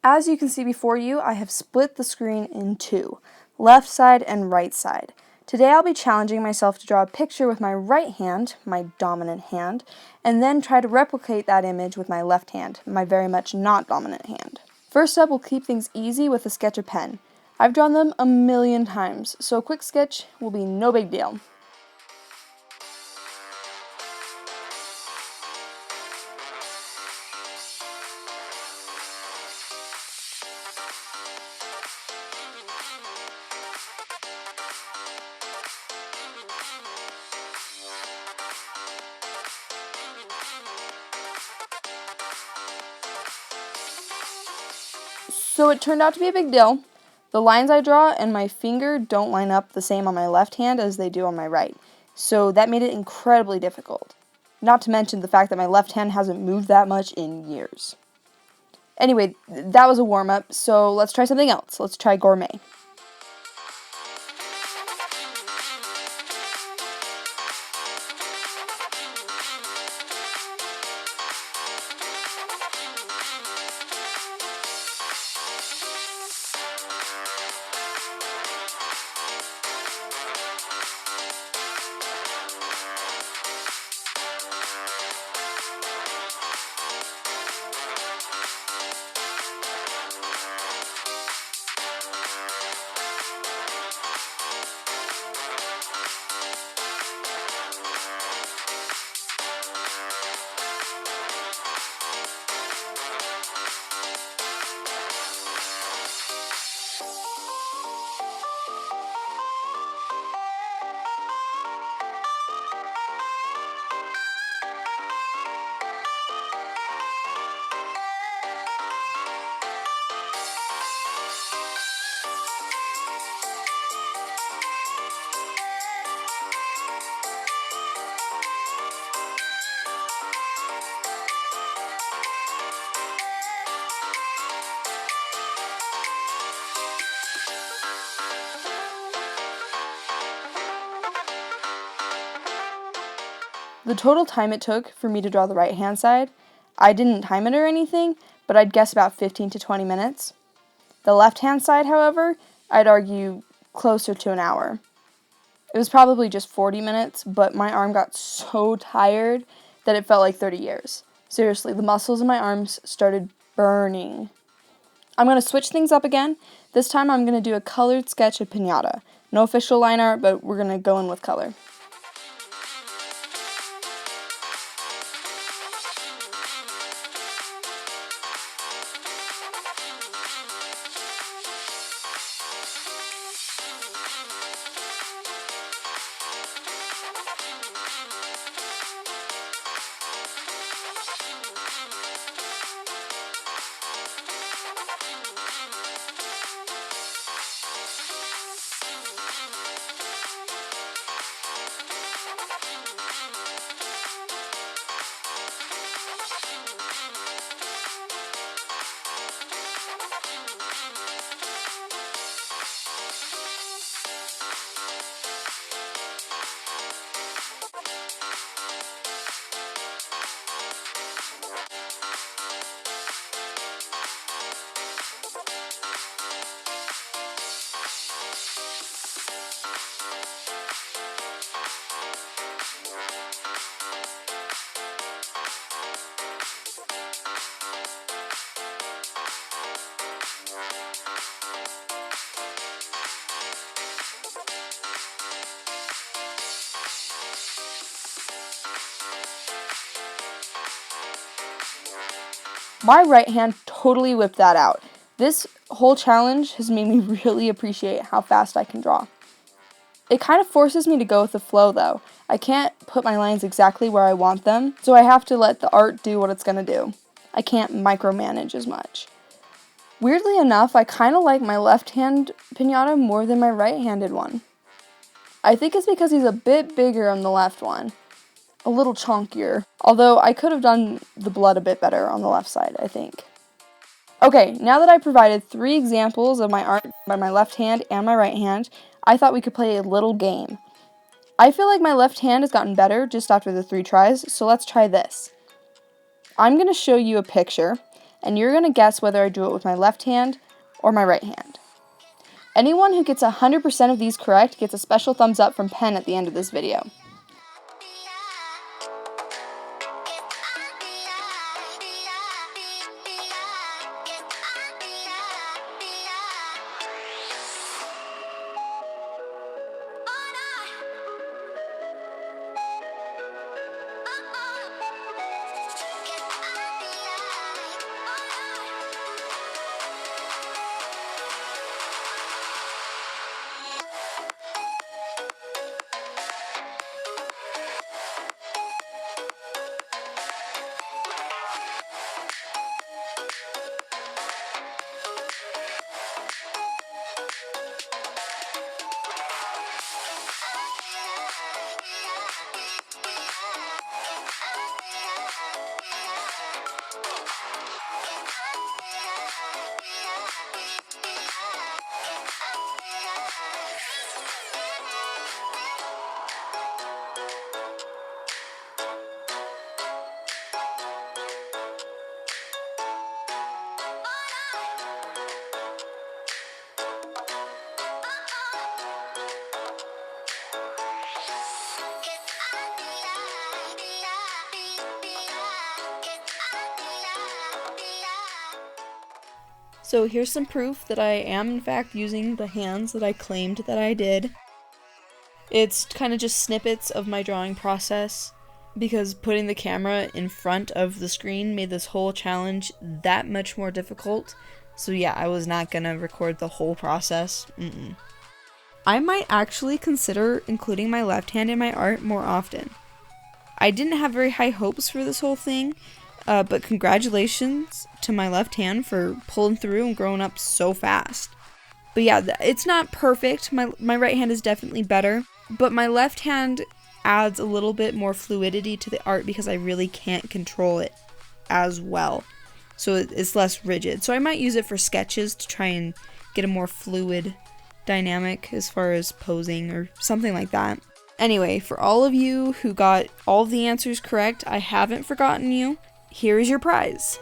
As you can see before you, I have split the screen in two, left side and right side. Today I'll be challenging myself to draw a picture with my right hand, my dominant hand, and then try to replicate that image with my left hand, my very much not dominant hand. First up, we'll keep things easy with a sketch of pen. I've drawn them a million times, so a quick sketch will be no big deal. So it turned out to be a big deal. The lines I draw and my finger don't line up the same on my left hand as they do on my right, so that made it incredibly difficult. Not to mention the fact that my left hand hasn't moved that much in years. Anyway, that was a warm-up, so let's try something else. Let's try gourmet. The total time it took for me to draw the right hand side, I didn't time it or anything, but I'd guess about 15 to 20 minutes. The left hand side, however, I'd argue closer to an hour. It was probably just 40 minutes, but my arm got so tired that it felt like 30 years. Seriously, the muscles in my arms started burning. I'm going to switch things up again. This time I'm going to do a colored sketch of piñata. No official line art, but we're going to go in with color. My right hand totally whipped that out. This whole challenge has made me really appreciate how fast I can draw. It kind of forces me to go with the flow though. I can't put my lines exactly where I want them, so I have to let the art do what it's gonna do. I can't micromanage as much. Weirdly enough, I kind of like my left hand piñata more than my right-handed one. I think it's because he's a bit bigger on the left one. A little chunkier, although I could have done the blood a bit better on the left side, I think. Okay, now that I provided 3 examples of my art by my left hand and my right hand, I thought we could play a little game. I feel like my left hand has gotten better just after the 3 tries, so let's try this. I'm going to show you a picture, and you're going to guess whether I do it with my left hand or my right hand. Anyone who gets 100% of these correct gets a special thumbs up from Penn at the end of this video. So here's some proof that I am in fact using the hands that I claimed that I did. It's kind of just snippets of my drawing process, because putting the camera in front of the screen made this whole challenge that much more difficult. So yeah, I was not gonna record the whole process. I might actually consider including my left hand in my art more often. I didn't have very high hopes for this whole thing, but congratulations to my left hand for pulling through and growing up so fast. But yeah, it's not perfect. My right hand is definitely better, but my left hand adds a little bit more fluidity to the art because I really can't control it as well. So it's less rigid. So I might use it for sketches to try and get a more fluid dynamic as far as posing or something like that. Anyway, for all of you who got all of the answers correct, I haven't forgotten you. Here is your prize.